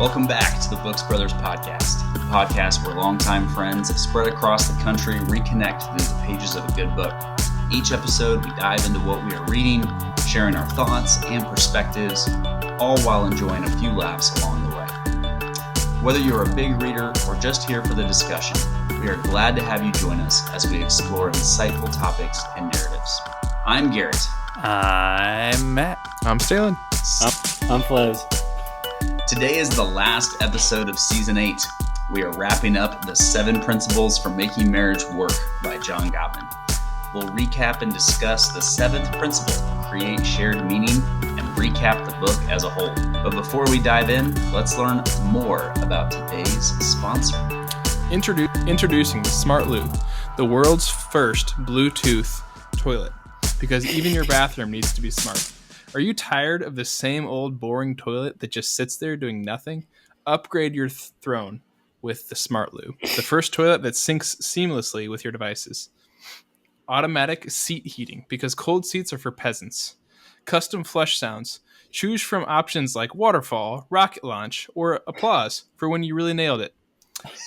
Welcome back to the Books Brothers podcast, a podcast where longtime friends spread across the country reconnect through the pages of a good book. Each episode, we dive into what we are reading, sharing our thoughts and perspectives, all while enjoying a few laughs along the way. Whether you're a big reader or just here for the discussion, we are glad to have you join us as we explore insightful topics and narratives. I'm Garrett. I'm Matt. I'm Stalin. I'm Flez. Today is the last episode of Season 8. We are wrapping up the 7 Principles for Making Marriage Work by John Gottman. We'll recap and discuss the 7th principle, create shared meaning, and recap the book as a whole. But before we dive in, let's learn more about today's sponsor. Introducing the Smart Loo, the world's first Bluetooth toilet, because even your bathroom needs to be smart. Are you tired of the same old boring toilet that just sits there doing nothing? Upgrade your throne with the Smart Loo, the first toilet that syncs seamlessly with your devices. Automatic seat heating, because cold seats are for peasants. Custom flush sounds. Choose from options like waterfall, rocket launch, or applause for when you really nailed it.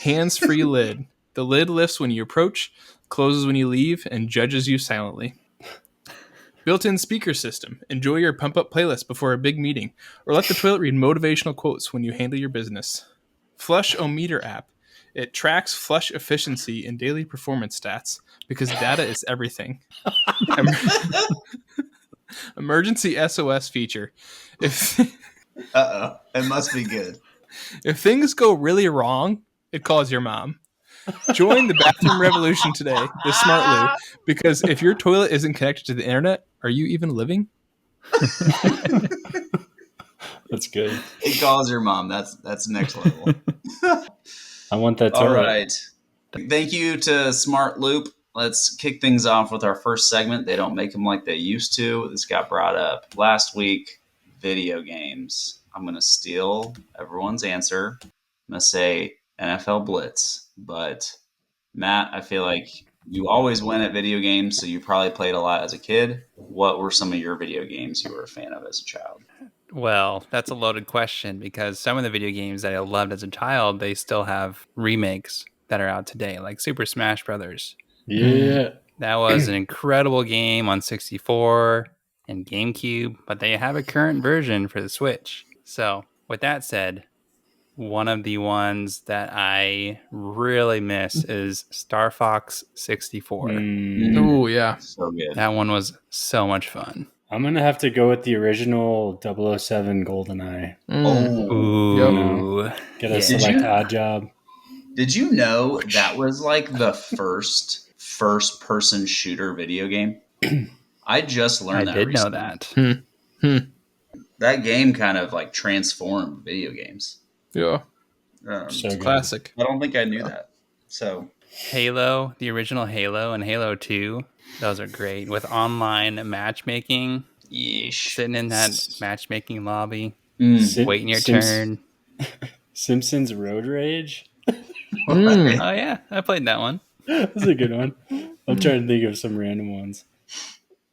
Hands-free lid. The lid lifts when you approach, closes when you leave, and judges you silently. Built-in speaker system. Enjoy your pump-up playlist before a big meeting, or let the toilet read motivational quotes when you handle your business. Flush-O-Meter app. It tracks flush efficiency and daily performance stats, because data is everything. Emergency SOS feature. Uh-oh, it must be good. If things go really wrong, it calls your mom. Join the bathroom revolution today, the Smart Loo, because if your toilet isn't connected to the internet, are you even living? That's good. It calls your mom. That's next level. I want that All toilet. right. Thank you to Smart Loop. Let's kick things off with our first segment. They don't make them like they used to. This got brought up last week. Video games. I'm going to steal everyone's answer. I'm going to say NFL Blitz. But Matt, I feel like you always win at video games, so you probably played a lot as a kid. What were some of your video games you were a fan of as a child? Well, that's a loaded question because some of the video games that I loved as a child, they still have remakes that are out today, like Super Smash Brothers. Yeah. That was an incredible game on 64 and GameCube, but they have a current version for the Switch. So, with that said, one of the ones that I really miss is Star Fox 64. Oh, yeah. So good. That one was so much fun. I'm going to have to go with the original 007 GoldenEye. Ooh. Get a select odd job. Did you know that was like the first-person shooter video game? I just learned that recently. Know that. That game kind of like transformed video games. Yeah. So good. Classic. I don't think I knew that. So Halo, the original Halo and Halo 2, those are great. With online matchmaking, yeesh. sitting in that matchmaking lobby, Sim- waiting your Sims- turn. Simpsons Road Rage. Oh, yeah. I played that one. That's a good one. I'm trying to think of some random ones.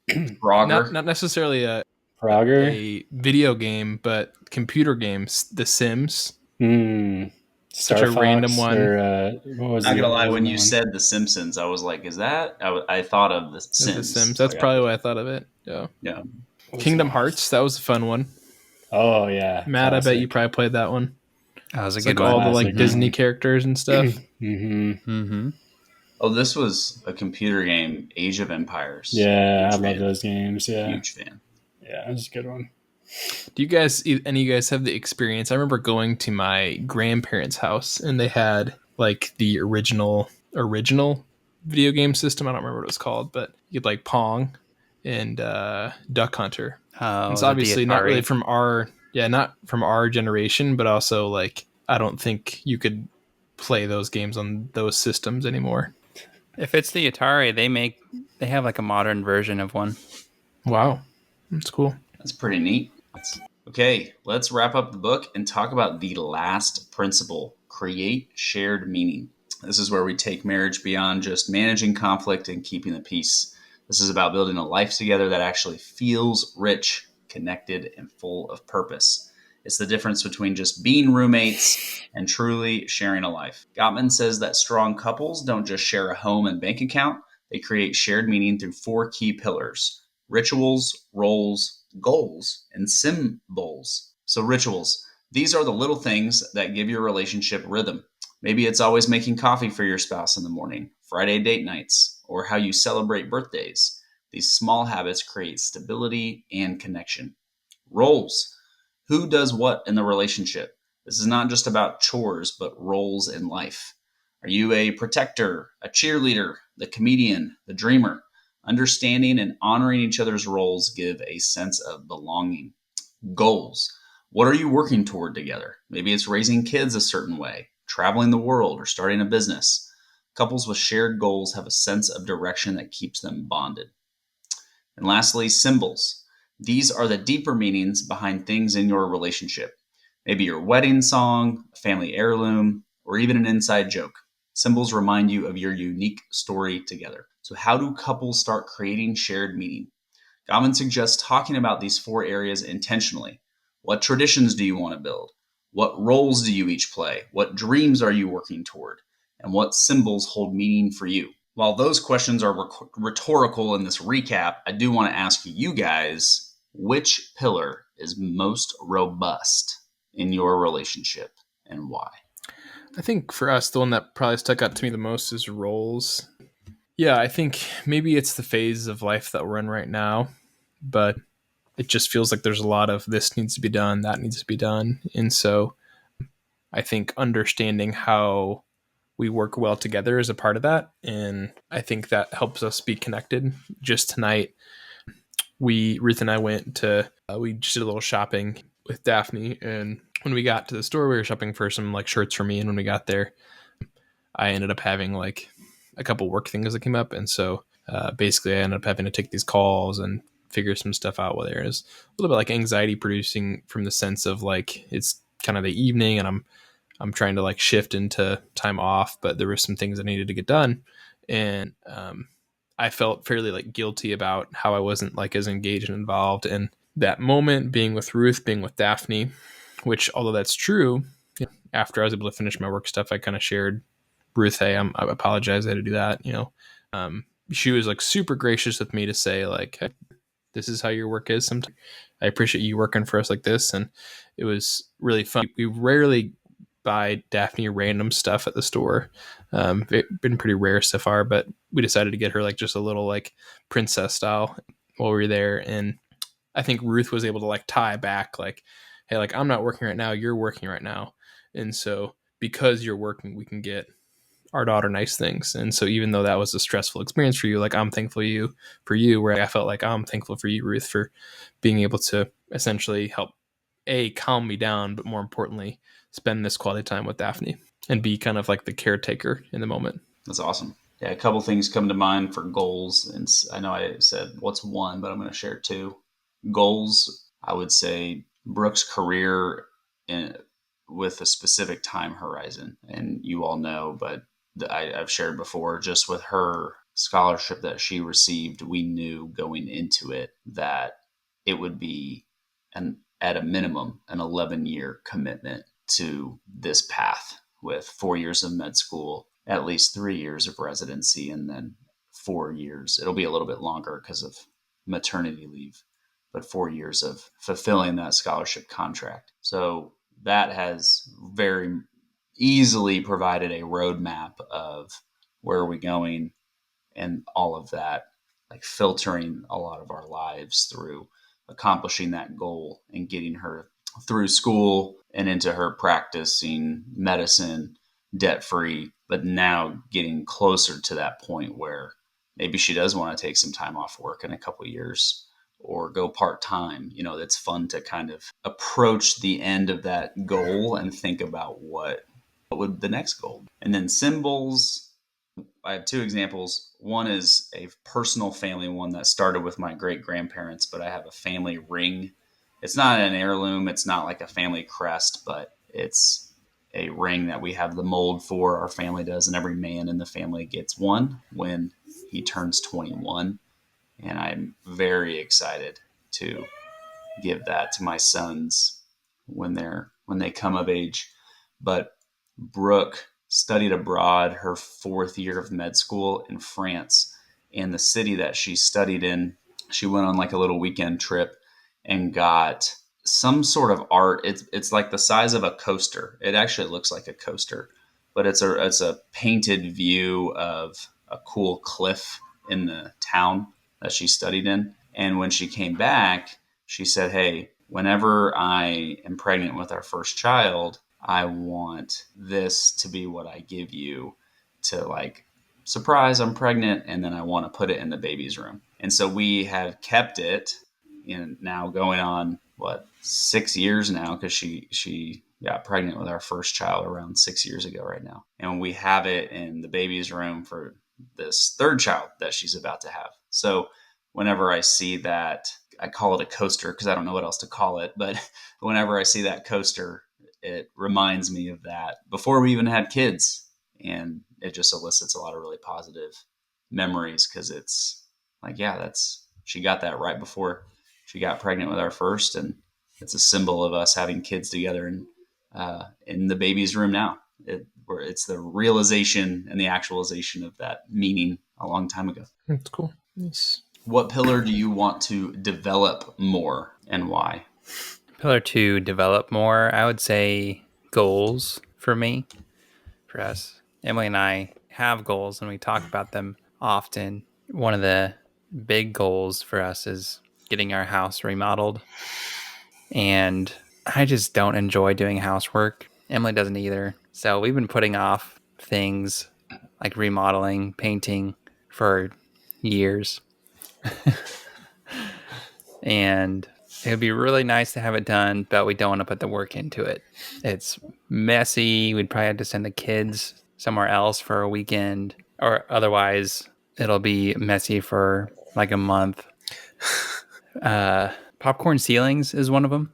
Frogger. Not necessarily a Frogger. video game, but computer games. The Sims. Star Such a Fox random one. Or, what was Not the gonna lie, other when you one? said The Simpsons, I was like, "Is that?" I thought of The Sims. The Sims. That's probably what I thought of it. Yeah. Yeah. Kingdom Hearts. That was a fun one. Oh, yeah. Matt, Classic. I bet you probably played that one. That was a It's good like all one. the like Classic. Disney characters and stuff. Mm-hmm. Oh, this was a computer game, Age of Empires. Yeah, I Huge love fan. those games. Yeah. Huge fan. Yeah, that's a good one. Do you guys, any of you guys have the experience? I remember going to my grandparents' house and they had like the original video game system. I don't remember what it was called, but you had like Pong and Duck Hunter. Oh, It's the obviously not Atari. really from not from our generation, but also like I don't think you could play those games on those systems anymore. If it's the Atari, they have like a modern version of one. Wow, that's cool. That's pretty neat. Okay, let's wrap up the book and talk about the last principle: create shared meaning. This is where we take marriage beyond just managing conflict and keeping the peace. This is about building a life together that actually feels rich, connected, and full of purpose. It's the difference between just being roommates and truly sharing a life. Gottman says that strong couples don't just share a home and bank account, they create shared meaning through 4 key pillars: rituals, roles, goals, and symbols. So, rituals. These are the little things that give your relationship rhythm. Maybe it's always making coffee for your spouse in the morning, Friday date nights, or how you celebrate birthdays. These small habits create stability and connection. Roles. Who does what in the relationship? This is not just about chores, but roles in life. Are you a protector, a cheerleader, the comedian, the dreamer? Understanding and honoring each other's roles give a sense of belonging. Goals. What are you working toward together? Maybe it's raising kids a certain way, traveling the world, or starting a business. Couples with shared goals have a sense of direction that keeps them bonded. And lastly, symbols. These are the deeper meanings behind things in your relationship. Maybe your wedding song, a family heirloom, or even an inside joke. Symbols remind you of your unique story together. So how do couples start creating shared meaning? Gottman suggests talking about these 4 areas intentionally. What traditions do you want to build? What roles do you each play? What dreams are you working toward? And what symbols hold meaning for you? While those questions are rhetorical in this recap, I do want to ask you guys, which pillar is most robust in your relationship and why? I think for us, the one that probably stuck out to me the most is roles. Yeah, I think maybe it's the phase of life that we're in right now, but it just feels like there's a lot of this needs to be done, that needs to be done. And so I think understanding how we work well together is a part of that. And I think that helps us be connected. Just tonight, Ruth and I went to, we just did a little shopping with Daphne. And when we got to the store, we were shopping for some like shirts for me. And when we got there, I ended up having like a couple work things that came up. And so basically I ended up having to take these calls and figure some stuff out while there. It was a little bit like anxiety producing from the sense of like, it's kind of the evening and I'm trying to like shift into time off, but there were some things that needed to get done. And I felt fairly like guilty about how I wasn't like as engaged and involved in that moment, being with Ruth, being with Daphne, which although that's true, after I was able to finish my work stuff, I kind of shared Ruth, hey, I apologize. I had to do that. She was like super gracious with me to say like, hey, this is how your work is. Sometimes I appreciate you working for us like this. And it was really fun. We rarely buy Daphne random stuff at the store. It's been pretty rare so far, but we decided to get her like just a little like princess style while we were there. And I think Ruth was able to like tie back like, hey, like I'm not working right now. You're working right now. And so because you're working, we can get our daughter nice things. And so even though that was a stressful experience for you, like I'm thankful for you, where I felt like I'm thankful for you, Ruth, for being able to essentially help calm me down, but more importantly, spend this quality time with Daphne and be kind of like the caretaker in the moment. That's awesome. Yeah, a couple things come to mind for goals. And I know I said what's one, but I'm going to share 2. Goals, I would say Brooke's career with a specific time horizon. And you all know, but I've shared before, just with her scholarship that she received, we knew going into it that it would be at a minimum an 11-year commitment to this path, with 4 years of med school, at least 3 years of residency, and then 4 years. It'll be a little bit longer because of maternity leave, but 4 years of fulfilling that scholarship contract. So that has very easily provided a roadmap of where are we going and all of that, like filtering a lot of our lives through accomplishing that goal and getting her through school and into her practicing medicine debt-free, but now getting closer to that point where maybe she does want to take some time off work in a couple of years or go part-time. It's fun to kind of approach the end of that goal and think about what would the next goal. And then symbols, I have 2 examples. One is a personal family one that started with my great-grandparents, but I have a family ring. It's not an heirloom. It's not like a family crest, but it's a ring that we have the mold for. Our family does, and every man in the family gets one when he turns 21. And I'm very excited to give that to my sons when they come of age. But Brooke studied abroad her 4th year of med school in France. And the city that she studied in, she went on like a little weekend trip and got some sort of art. It's like the size of a coaster. It actually looks like a coaster, but it's a painted view of a cool cliff in the town that she studied in. And when she came back, she said, "Hey, whenever I am pregnant with our first child, I want this to be what I give you to like surprise I'm pregnant, and then I want to put it in the baby's room." And so we have kept it now going on 6 years now, because she got pregnant with our first child around 6 years ago right now. And we have it in the baby's room for this third child that she's about to have. So whenever I see that, I call it a coaster because I don't know what else to call it. But whenever I see that coaster, it reminds me of that before we even had kids. And it just elicits a lot of really positive memories, because it's like, yeah, she got that right before she got pregnant with our first. And it's a symbol of us having kids together in the baby's room now. It's the realization and the actualization of that meaning a long time ago. That's cool. Nice. What pillar do you want to develop more, and why? Pillar to develop more, I would say goals for me, for us. Emily and I have goals and we talk about them often. One of the big goals for us is getting our house remodeled. And I just don't enjoy doing housework. Emily doesn't either. So we've been putting off things like remodeling, painting for years. And it would be really nice to have it done, but we don't want to put the work into it. It's messy. We'd probably have to send the kids somewhere else for a weekend, or otherwise it'll be messy for like a month. Popcorn ceilings is one of them.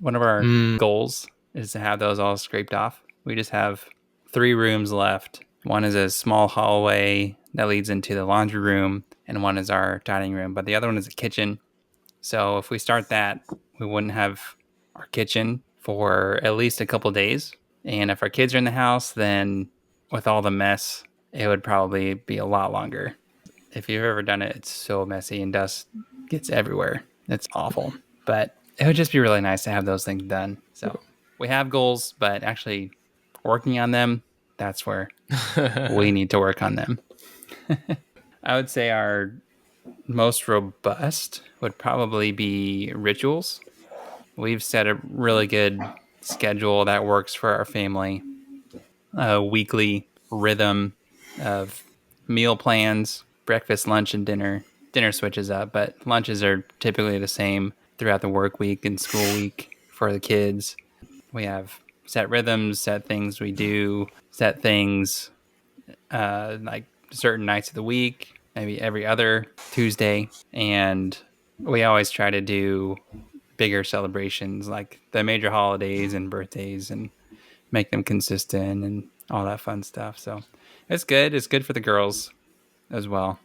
One of our goals is to have those all scraped off. We just have 3 rooms left. One is a small hallway that leads into the laundry room, and one is our dining room, but the other one is a kitchen. So if we start that, we wouldn't have our kitchen for at least a couple days. And if our kids are in the house, then with all the mess, it would probably be a lot longer. If you've ever done it, it's so messy and dust gets everywhere. It's awful. But it would just be really nice to have those things done. So we have goals, but actually working on them, that's where we need to work on them. I would say our most robust would probably be rituals. We've set a really good schedule that works for our family. A weekly rhythm of meal plans, breakfast, lunch, and dinner. Dinner switches up, but lunches are typically the same throughout the work week and school week for the kids. We have set rhythms, set things we do, set things like certain nights of the week, maybe every other Tuesday. And we always try to do bigger celebrations like the major holidays and birthdays and make them consistent and all that fun stuff. So it's good. It's good for the girls as well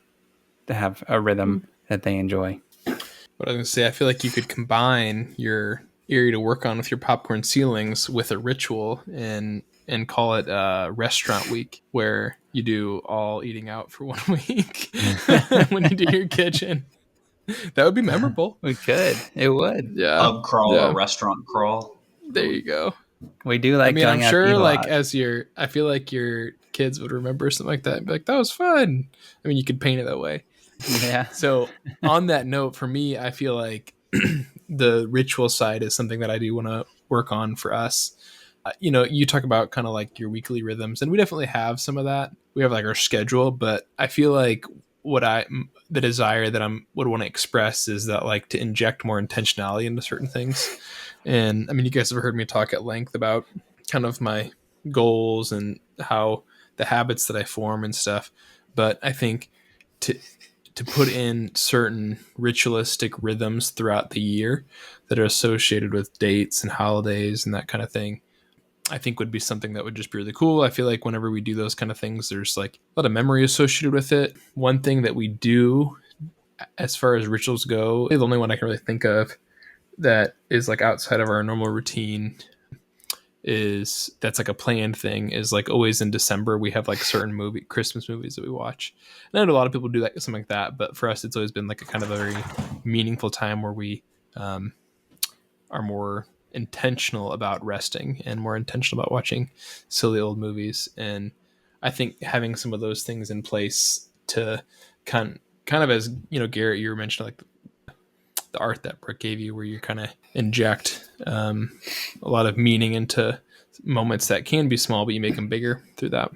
to have a rhythm that they enjoy. But I was going to say, I feel like you could combine your area to work on with your popcorn ceilings with a ritual and call it restaurant week, where you do all eating out for 1 week when you do your kitchen. That would be memorable. We could. It would. Yeah. Pub crawl or restaurant crawl. There you go. We do like. I mean, going I'm out to eat sure a like lot. I feel like your kids would remember something like that and be like, that was fun. I mean, you could paint it that way. Yeah. So on that note, for me, I feel like the ritual side is something that I do want to work on for us. You talk about kind of like your weekly rhythms, and we definitely have some of that. We have like our schedule, but I feel like the desire that would want to express is that like to inject more intentionality into certain things. And I mean, you guys have heard me talk at length about kind of my goals and how the habits that I form and stuff. But I think to put in certain ritualistic rhythms throughout the year that are associated with dates and holidays and that kind of thing, I think would be something that would just be really cool. I feel like whenever we do those kind of things, there's like a lot of memory associated with it. One thing that we do as far as rituals go, the only one I can really think of that is like outside of our normal routine that's like a planned thing is like always in December we have like certain Christmas movies that we watch. And I know a lot of people do that, something like that, but for us it's always been like a kind of a very meaningful time where we are more intentional about resting and more intentional about watching silly old movies. And I think having some of those things in place to kind of as Garrett, you were mentioning like the art that Brooke gave you, where you kind of inject a lot of meaning into moments that can be small, but you make them bigger through that.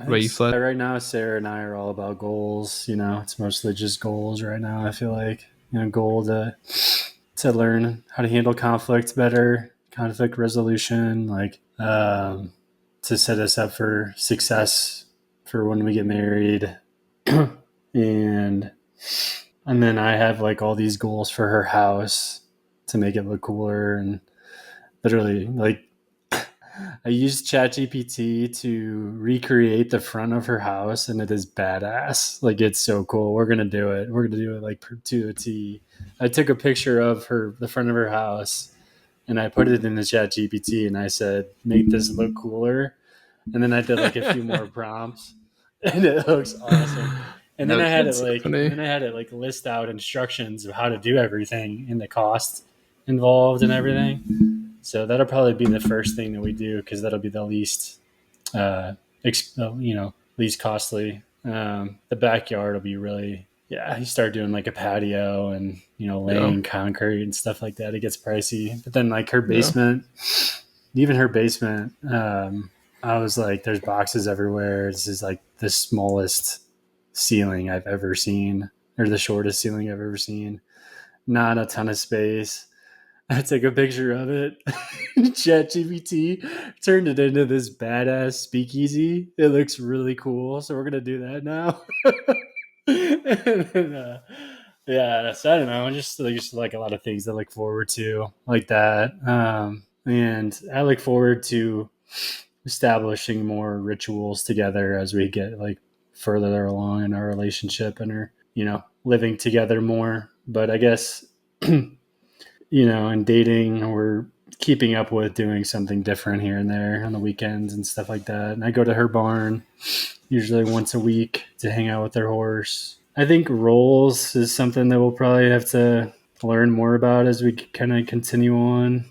Right now, Sarah and I are all about goals. It's mostly just goals right now. I feel like goal to learn how to handle conflict better, conflict resolution, like to set us up for success for when we get married, and then I have like all these goals for her house to make it look cooler, and literally like I used ChatGPT to recreate the front of her house, and it is badass. Like, it's so cool. We're gonna do it. We're gonna do it like to a T. I took a picture of the front of her house, and I put it in the ChatGPT, and I said, "Make this look cooler." And then I did like a few more prompts, and it looks awesome. And then I had it like list out instructions of how to do everything and the cost involved and everything. So that'll probably be the first thing that we do, because that'll be the least, least costly. The backyard will be really, you start doing like a patio and, laying concrete and stuff like that. It gets pricey. But then like her basement, even her basement, I was like, there's boxes everywhere. This is like the smallest ceiling I've ever seen, or the shortest ceiling I've ever seen. Not a ton of space. I took a picture of it. ChatGPT turned it into this badass speakeasy. It looks really cool. So we're going to do that now. So I don't know. Just like a lot of things to look forward to like that. And I look forward to establishing more rituals together as we get like further along in our relationship and are, living together more. But I guess, in dating, we're keeping up with doing something different here and there on the weekends and stuff like that. And I go to her barn usually once a week to hang out with their horse. I think roles is something that we'll probably have to learn more about as we kind of continue on.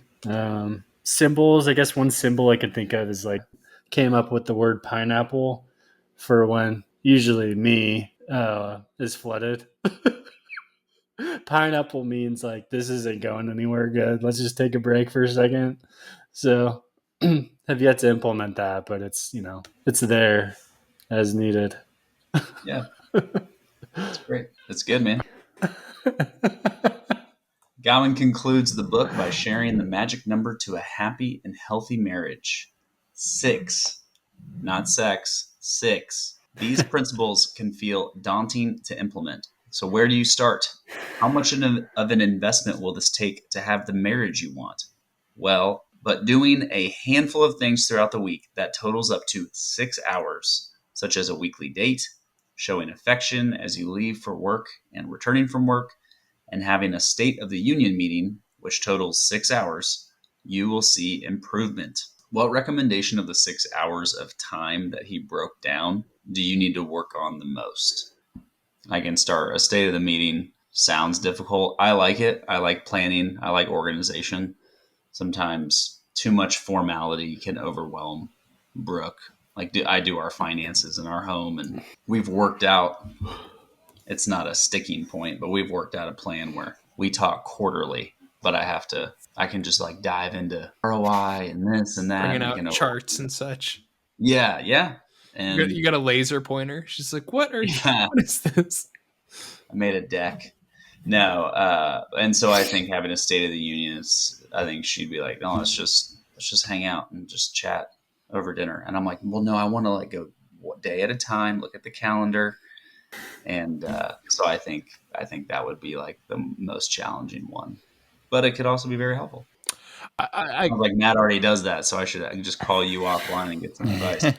Symbols, I guess one symbol I could think of is like, came up with the word pineapple for when usually me is flooded. Pineapple means like, this isn't going anywhere good. Let's just take a break for a second. So have yet to implement that, but it's, it's there as needed. Yeah. That's great. That's good, man. Gottman concludes the book by sharing the magic number to a happy and healthy marriage. 6. Not sex. 6. These principles can feel daunting to implement. So where do you start? How much of an investment will this take to have the marriage you want? Well, but doing a handful of things throughout the week that totals up to 6 hours, such as a weekly date, showing affection as you leave for work and returning from work, and having a State of the Union meeting, which totals 6 hours, you will see improvement. What recommendation of the 6 hours of time that he broke down do you need to work on the most? I can start. A State of the Meeting sounds difficult. I like it. I like planning. I like organization. Sometimes too much formality can overwhelm Brooke. Like I do our finances in our home, and we've worked out, it's not a sticking point, but we've worked out a plan where we talk quarterly, but I can just like dive into ROI and this and that. Bringing out charts and such. Yeah. And you got a laser pointer. She's like, what is this? I made a deck. No. And so I think having a State of the Union I think she'd be like, no, let's just hang out and just chat over dinner. And I'm like, well, no, I want to like go day at a time, look at the calendar. And so I think that would be like the most challenging one, but it could also be very helpful. I like Matt already does that, so I can just call you offline and get some advice.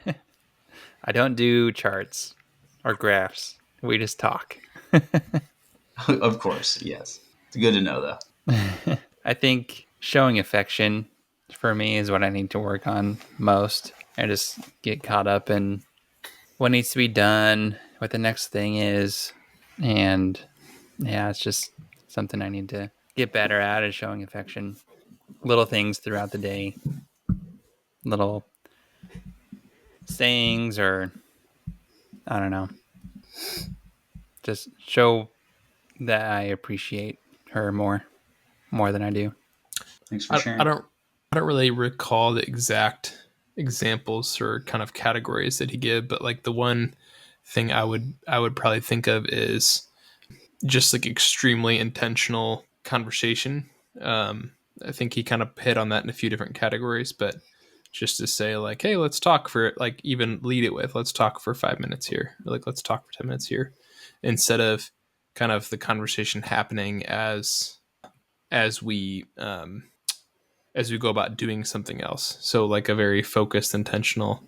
I don't do charts or graphs. We just talk. Of course, yes. It's good to know, though. I think showing affection for me is what I need to work on most. I just get caught up in what needs to be done, what the next thing is. And yeah, it's just something I need to get better at, is showing affection. Little things throughout the day, little sayings, or I don't know. Just show that I appreciate her more than I do. Thanks for sharing. I don't really recall the exact examples or kind of categories that he gave, but like the one thing I would probably think of is just like extremely intentional conversation. I think he kind of hit on that in a few different categories, but just to say like, hey, let's talk for, like, even lead it with, let's talk for 5 minutes here, or like, let's talk for 10 minutes here, instead of kind of the conversation happening as we go about doing something else. So like a very focused, intentional,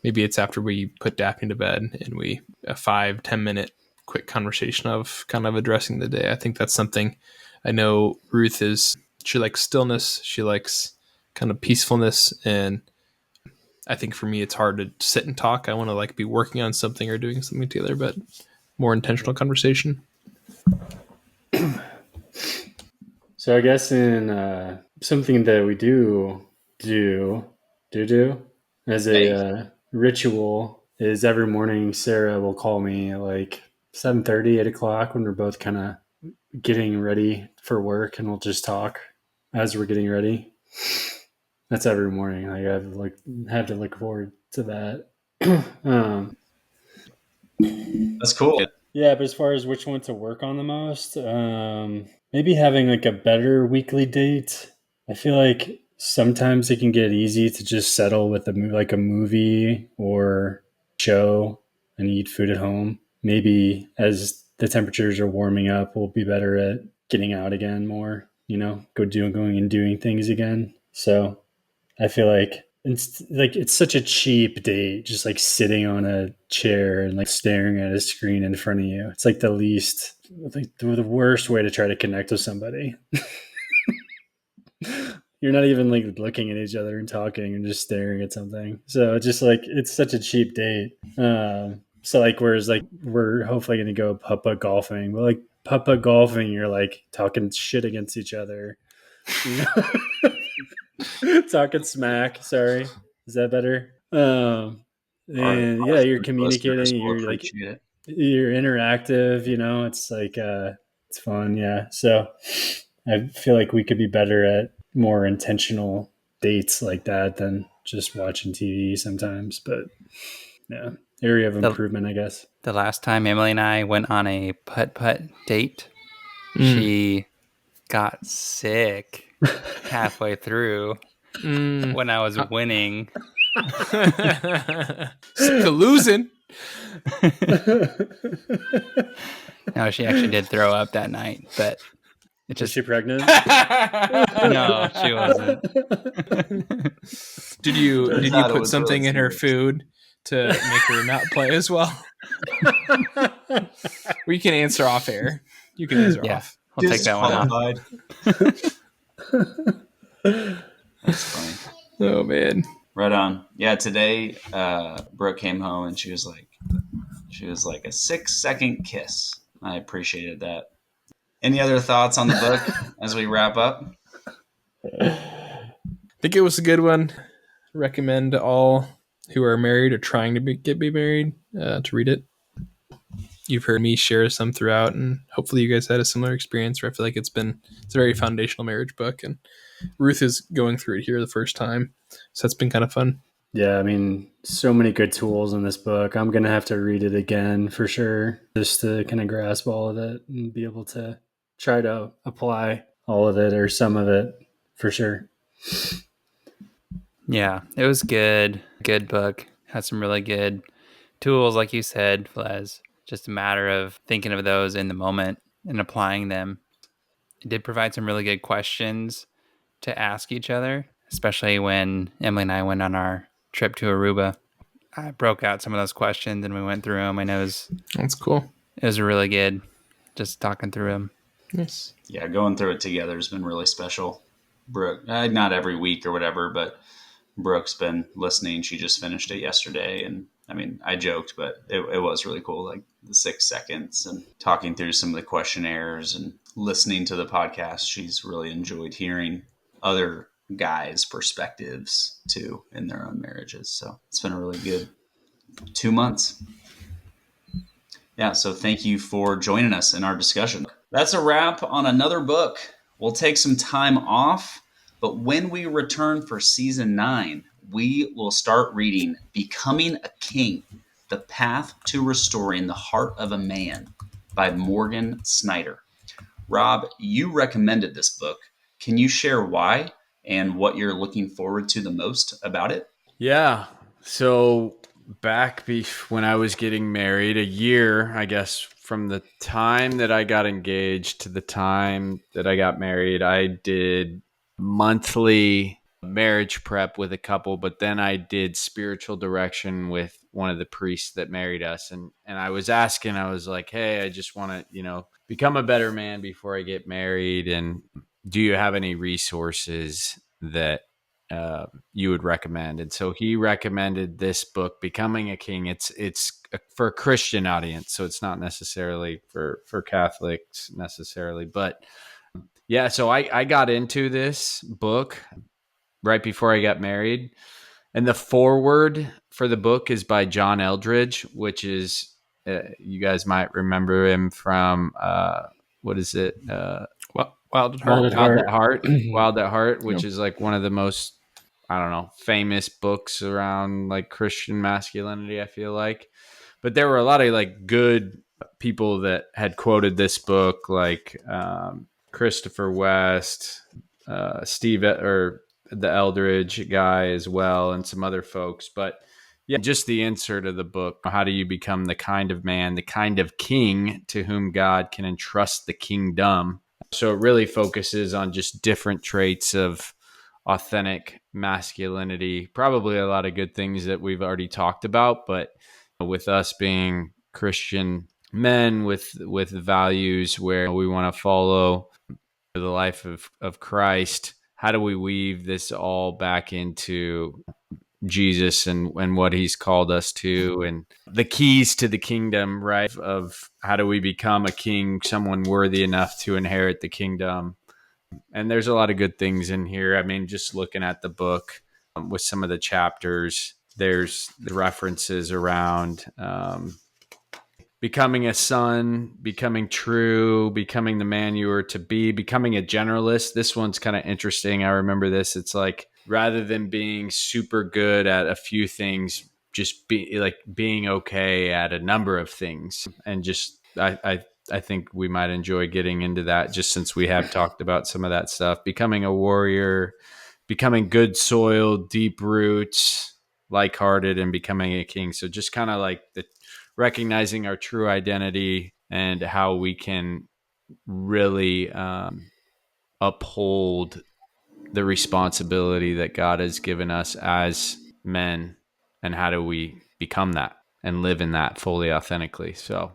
maybe it's after we put Daphne to bed and we a 5-10 minute quick conversation of kind of addressing the day. I think that's something I know Ruth she likes stillness. She likes kind of peacefulness. And I think for me, it's hard to sit and talk. I want to like be working on something or doing something together, but more intentional conversation. So I guess in something that we do as a ritual is every morning Sarah will call me at like 7:30, 8 o'clock when we're both kind of getting ready for work, and we'll just talk as we're getting ready. That's every morning. Like I have to look forward to that. That's cool. Yeah, but as far as which one to work on the most, maybe having like a better weekly date. I feel like sometimes it can get easy to just settle with a movie or show and eat food at home. Maybe as the temperatures are warming up, we'll be better at getting out again more, going and doing things again. So I feel like it's such a cheap date, just like sitting on a chair and like staring at a screen in front of you. It's like the worst way to try to connect with somebody. You're not even like looking at each other and talking and just staring at something. So it's just like, it's such a cheap date. So like, whereas like we're hopefully going to go putt-putt golfing, but like putt-putt golfing, you're like talking shit against each other. Talking smack. Sorry, is that better? And yeah, you're communicating. You're interactive. It's like it's fun. Yeah. So I feel like we could be better at more intentional dates like that than just watching TV sometimes. But yeah, area of improvement, I guess. The last time Emily and I went on a putt-putt date, she got sick halfway through when I was winning. Sick of losing. No, she actually did throw up that night, but Was she pregnant? No, she wasn't. Did you put something in her food to make her not play as well? We can answer off air. You can answer off. I'll take that one off. That's funny. Oh man. Right on. Yeah, today Brooke came home and she was like a 6-second kiss. I appreciated that. Any other thoughts on the book as we wrap up? I think it was a good one. Recommend to all who are married or trying to be married to read it. You've heard me share some throughout, and hopefully you guys had a similar experience where I feel like it's a very foundational marriage book, and Ruth is going through it here the first time. So that's been kind of fun. Yeah, I mean, so many good tools in this book. I'm going to have to read it again for sure, just to kind of grasp all of it and be able to try to apply all of it or some of it for sure. Yeah, it was good. Good book. Had some really good tools, like you said, Flez. Just a matter of thinking of those in the moment and applying them. It did provide some really good questions to ask each other, especially when Emily and I went on our trip to Aruba. I broke out some of those questions and we went through them, and that's cool. It was really good just talking through them. Yes. Yeah, going through it together has been really special. Brooke, not every week or whatever, but Brooke's been listening. She just finished it yesterday. And I mean, I joked, but it was really cool. Like the 6 seconds and talking through some of the questionnaires and listening to the podcast. She's really enjoyed hearing other guys' perspectives too in their own marriages. So it's been a really good 2 months. Yeah, so thank you for joining us in our discussion. That's a wrap on another book. We'll take some time off, but when we return for season 9, we will start reading Becoming a King, The Path to Restoring the Heart of a Man by Morgan Snyder. Robb, you recommended this book. Can you share why and what you're looking forward to the most about it? Yeah. So back when I was getting married, a year, I guess, from the time that I got engaged to the time that I got married, I did monthly marriage prep with a couple, but then I did spiritual direction with one of the priests that married us. And I was asking, I was like, hey, I just want to, become a better man before I get married. And do you have any resources that you would recommend? And so he recommended this book, Becoming a King. It's for a Christian audience, so it's not necessarily for Catholics necessarily, but yeah. So I got into this book right before I got married, and the foreword for the book is by John Eldredge, which is you guys might remember him from what is it? Wild at Heart. Wild at Heart, which is like one of the most, I don't know, famous books around like Christian masculinity, I feel like. But there were a lot of like good people that had quoted this book, like Christopher West, Steve, or the Eldridge guy as well, and some other folks. But yeah, just the insert of the book. How do you become the kind of man, the kind of king to whom God can entrust the kingdom? So it really focuses on just different traits of authentic masculinity, probably a lot of good things that we've already talked about, but with us being Christian men with values where we want to follow the life of Christ, how do we weave this all back into Jesus and what he's called us to, and the keys to the kingdom, right? Of how do we become a king, someone worthy enough to inherit the kingdom. And there's a lot of good things in here. I mean, just looking at the book with some of the chapters, there's the references around becoming a son, becoming true, becoming the man you are to be, becoming a generalist. This one's kind of interesting. I remember this. It's like, rather than being super good at a few things, just being okay at a number of things. And just, I think we might enjoy getting into that, just since we have talked about some of that stuff. Becoming a warrior, becoming good soil, deep roots, like-hearted, and becoming a king. So just kind of like recognizing our true identity and how we can really uphold the responsibility that God has given us as men, and how do we become that and live in that fully authentically. So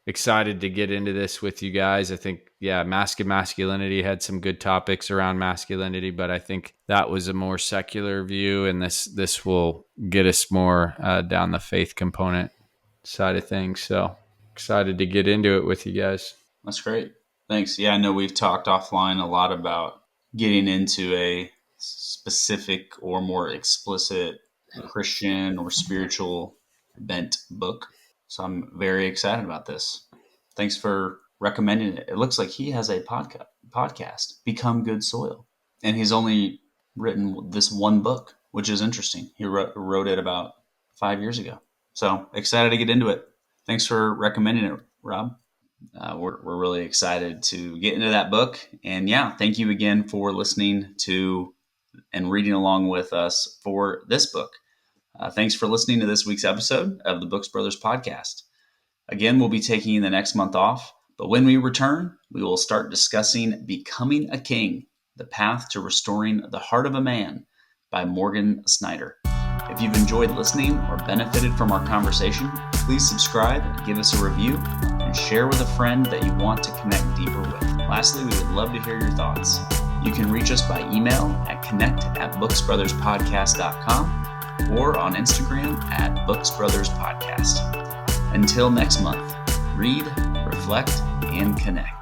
excited to get into this with you guys. I think, yeah, Mask and Masculinity had some good topics around masculinity, but I think that was a more secular view, and this will get us more down the faith component side of things. So excited to get into it with you guys. That's great. Thanks. Yeah, I know we've talked offline a lot about getting into a specific or more explicit Christian or spiritual bent book. So I'm very excited about this. Thanks for recommending it. It looks like he has a podcast, Become Good Soil. And he's only written this one book, which is interesting. He wrote it about 5 years ago. So excited to get into it. Thanks for recommending it, Robb. We're really excited to get into that book. And yeah, thank you again for listening to and reading along with us for this book. Thanks for listening to this week's episode of the Books Brothers podcast. Again, we'll be taking the next month off, but when we return, we will start discussing Becoming a King, The Path to Restoring the Heart of a Man by Morgan Snyder. If you've enjoyed listening or benefited from our conversation, please subscribe, give us a review, and share with a friend that you want to connect deeper with. Lastly, we would love to hear your thoughts. You can reach us by email at connect@booksbrotherspodcast.com or on Instagram at booksbrotherspodcast. Until next month, read, reflect, and connect.